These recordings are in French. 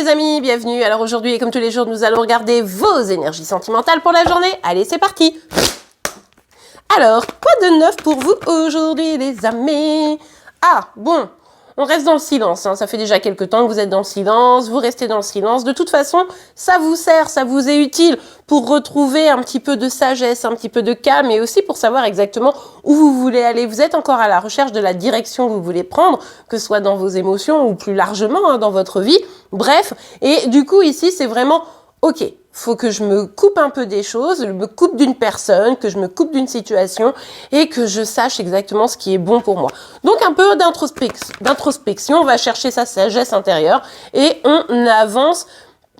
les amis, bienvenue. Alors aujourd'hui, comme tous les jours, nous allons regarder vos énergies sentimentales pour la journée. Allez, c'est parti. Alors, quoi de neuf pour vous aujourd'hui, les amis? Ah, bon, on reste dans le silence. Ça fait déjà quelques temps que vous êtes dans le silence, vous restez dans le silence. De toute façon, ça vous sert, ça vous est utile pour retrouver un petit peu de sagesse, un petit peu de calme et aussi pour savoir exactement où vous voulez aller. Vous êtes encore à la recherche de la direction que vous voulez prendre, que ce soit dans vos émotions ou plus largement dans votre vie. Bref, et du coup ici, c'est vraiment ok. Faut que je me coupe un peu des choses, je me coupe d'une personne, que je me coupe d'une situation et que je sache exactement ce qui est bon pour moi. Donc un peu d'introspection, on va chercher sa sagesse intérieure et on avance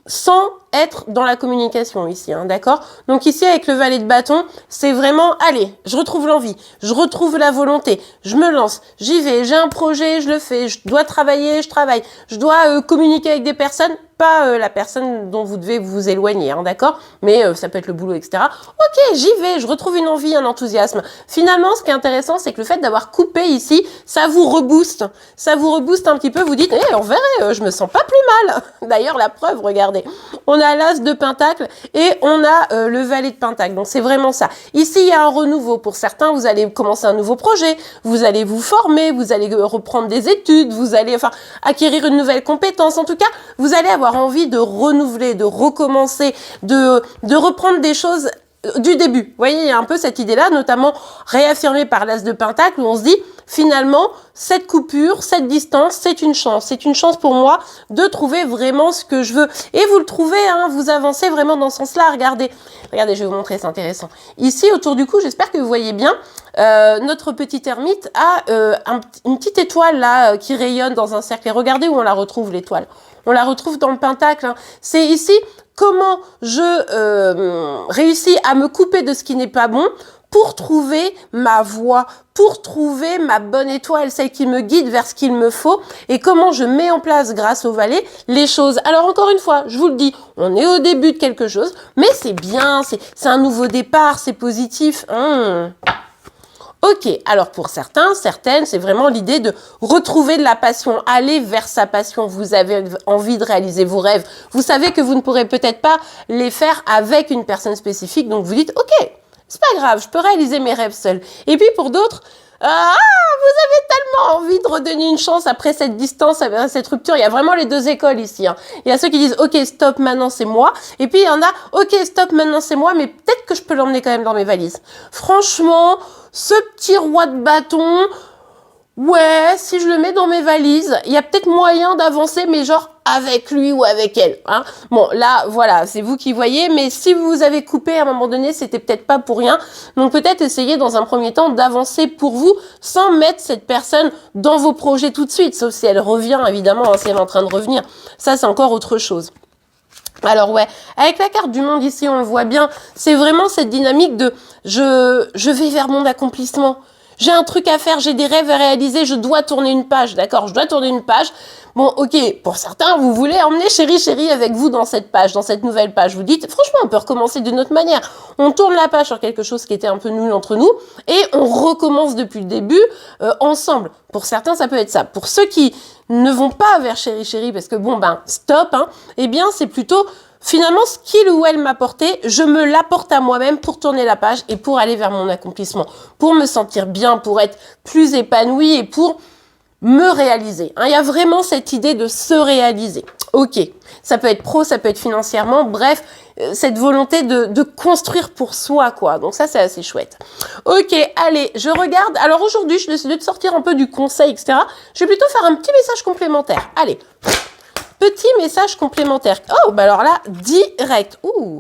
sans être dans la communication ici, d'accord? Donc ici, avec le valet de bâton, c'est vraiment, allez, je retrouve l'envie, je retrouve la volonté, je me lance, j'y vais, j'ai un projet, je le fais, je dois travailler, je travaille, je dois communiquer avec des personnes, pas la personne dont vous devez vous éloigner, d'accord? Mais ça peut être le boulot, etc. Ok, j'y vais, je retrouve une envie, un enthousiasme. Finalement, ce qui est intéressant, c'est que le fait d'avoir coupé ici, ça vous rebooste. Ça vous rebooste un petit peu, vous dites, on verrait, je me sens pas plus mal. D'ailleurs, la preuve, regardez. On a l'as de pentacle et on a le valet de pentacle. Donc, c'est vraiment ça. Ici, il y a un renouveau. Pour certains, vous allez commencer un nouveau projet, vous allez vous former, vous allez reprendre des études, vous allez acquérir une nouvelle compétence. En tout cas, vous allez avoir envie de renouveler, de recommencer, de reprendre des choses du début. Vous voyez, il y a un peu cette idée-là, notamment réaffirmée par l'as de pentacle, où on se dit, finalement, cette coupure, cette distance, c'est une chance. C'est une chance pour moi de trouver vraiment ce que je veux. Et vous le trouvez, vous avancez vraiment dans ce sens-là. Regardez, je vais vous montrer, c'est intéressant. Ici, autour du cou, j'espère que vous voyez bien, notre petite ermite a une petite étoile là qui rayonne dans un cercle. Et regardez où on la retrouve, l'étoile. On la retrouve dans le pentacle. C'est ici comment je réussis à me couper de ce qui n'est pas bon pour trouver ma voie, pour trouver ma bonne étoile, celle qui me guide vers ce qu'il me faut et comment je mets en place grâce au valet les choses. Alors encore une fois, je vous le dis, on est au début de quelque chose, mais c'est bien, c'est un nouveau départ, c'est positif. Ok, alors pour certains, certaines, c'est vraiment l'idée de retrouver de la passion, aller vers sa passion. Vous avez envie de réaliser vos rêves. Vous savez que vous ne pourrez peut-être pas les faire avec une personne spécifique, donc vous dites, ok, c'est pas grave, je peux réaliser mes rêves seul. Et puis pour d'autres, vous avez tellement envie de redonner une chance après cette distance, après cette rupture. Il y a vraiment les deux écoles ici. Il y a ceux qui disent, ok, stop, maintenant c'est moi. Et puis il y en a, ok, stop, maintenant c'est moi, mais peut-être que je peux l'emmener quand même dans mes valises. Franchement, ce petit roi de bâton, ouais, si je le mets dans mes valises, il y a peut-être moyen d'avancer, mais genre avec lui ou avec elle. Bon, là, voilà, c'est vous qui voyez, mais si vous avez coupé à un moment donné, c'était peut-être pas pour rien. Donc peut-être essayer dans un premier temps d'avancer pour vous sans mettre cette personne dans vos projets tout de suite, sauf si elle revient, évidemment, si elle est en train de revenir. Ça, c'est encore autre chose. Alors ouais, avec la carte du monde ici, on le voit bien, c'est vraiment cette dynamique de je vais vers mon accomplissement. J'ai un truc à faire, j'ai des rêves à réaliser, je dois tourner une page, d'accord? Je dois tourner une page. Bon, ok, pour certains, vous voulez emmener chéri avec vous dans cette page, dans cette nouvelle page. Vous dites, franchement, on peut recommencer d'une autre manière. On tourne la page sur quelque chose qui était un peu nul entre nous et on recommence depuis le début ensemble. Pour certains, ça peut être ça. Pour ceux qui ne vont pas vers chéri parce que bon, stop, eh bien, c'est plutôt... Finalement, ce qu'il ou elle m'a apporté, je me l'apporte à moi-même pour tourner la page et pour aller vers mon accomplissement, pour me sentir bien, pour être plus épanouie et pour me réaliser. Il y a vraiment cette idée de se réaliser. Ok, ça peut être pro, ça peut être financièrement, bref, cette volonté de construire pour soi, quoi. Donc ça, c'est assez chouette. Ok, allez, je regarde. Alors aujourd'hui, je décide de sortir un peu du conseil, etc. Je vais plutôt faire un petit message complémentaire. Allez. Petit message complémentaire. Oh, alors là, direct. Ouh.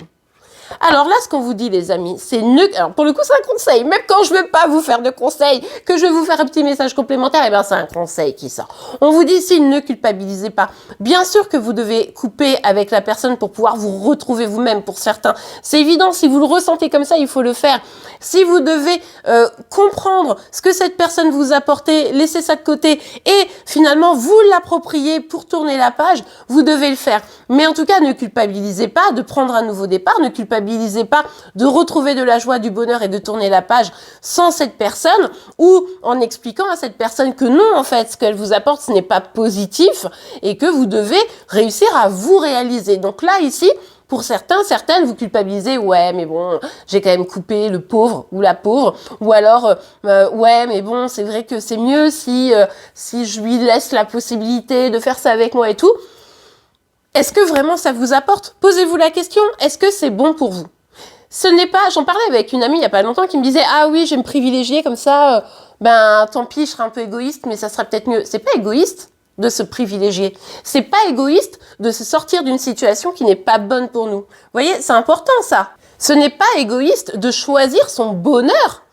Alors là, ce qu'on vous dit, les amis, c'est alors pour le coup, c'est un conseil. Même quand je ne veux pas vous faire de conseils, que je vais vous faire un petit message complémentaire, c'est un conseil qui sort. On vous dit ici, ne culpabilisez pas. Bien sûr que vous devez couper avec la personne pour pouvoir vous retrouver vous-même pour certains. C'est évident, si vous le ressentez comme ça, il faut le faire. Si vous devez comprendre ce que cette personne vous a apporté, laissez ça de côté et finalement vous l'approprier pour tourner la page, vous devez le faire. Mais en tout cas, ne culpabilisez pas de prendre un nouveau départ, ne culpabilisez culpabilisez pas de retrouver de la joie, du bonheur et de tourner la page sans cette personne, ou en expliquant à cette personne que non, en fait, ce qu'elle vous apporte, ce n'est pas positif et que vous devez réussir à vous réaliser. Donc là, ici, pour certains, certaines, vous culpabilisez, ouais, mais bon, j'ai quand même coupé le pauvre ou la pauvre, ou alors, ouais, mais bon, c'est vrai que c'est mieux si je lui laisse la possibilité de faire ça avec moi et tout. Est-ce que vraiment ça vous apporte? Posez-vous la question, est-ce que c'est bon pour vous? Ce n'est pas, j'en parlais avec une amie il y a pas longtemps qui me disait, ah oui, je vais me privilégier comme ça, ben tant pis, je serai un peu égoïste, mais ça sera peut-être mieux. C'est pas égoïste de se privilégier. C'est pas égoïste de se sortir d'une situation qui n'est pas bonne pour nous. Vous voyez, c'est important ça. Ce n'est pas égoïste de choisir son bonheur.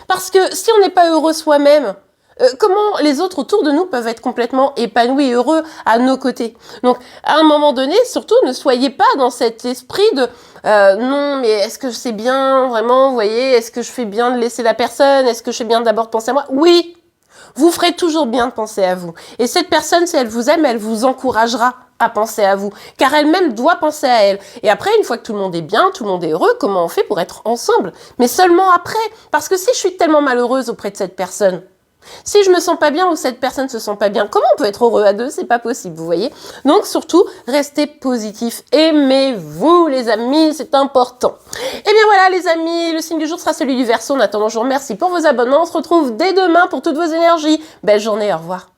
Parce que si on n'est pas heureux soi-même, comment les autres autour de nous peuvent être complètement épanouis et heureux à nos côtés? Donc, à un moment donné, surtout, ne soyez pas dans cet esprit de non, mais est-ce que c'est bien, vraiment, vous voyez, est-ce que je fais bien de laisser la personne? Est-ce que je fais bien d'abord de penser à moi? Oui, vous ferez toujours bien de penser à vous. Et cette personne, si elle vous aime, elle vous encouragera à penser à vous, car elle-même doit penser à elle. Et après, une fois que tout le monde est bien, tout le monde est heureux, comment on fait pour être ensemble? Mais seulement après, parce que si je suis tellement malheureuse auprès de cette personne, si je me sens pas bien ou cette personne se sent pas bien, comment on peut être heureux à deux? C'est pas possible, vous voyez. Donc surtout, restez positif. Aimez-vous, les amis, c'est important. Et bien voilà, les amis, le signe du jour sera celui du Verseau. En attendant, je vous remercie pour vos abonnements. On se retrouve dès demain pour toutes vos énergies. Belle journée, au revoir.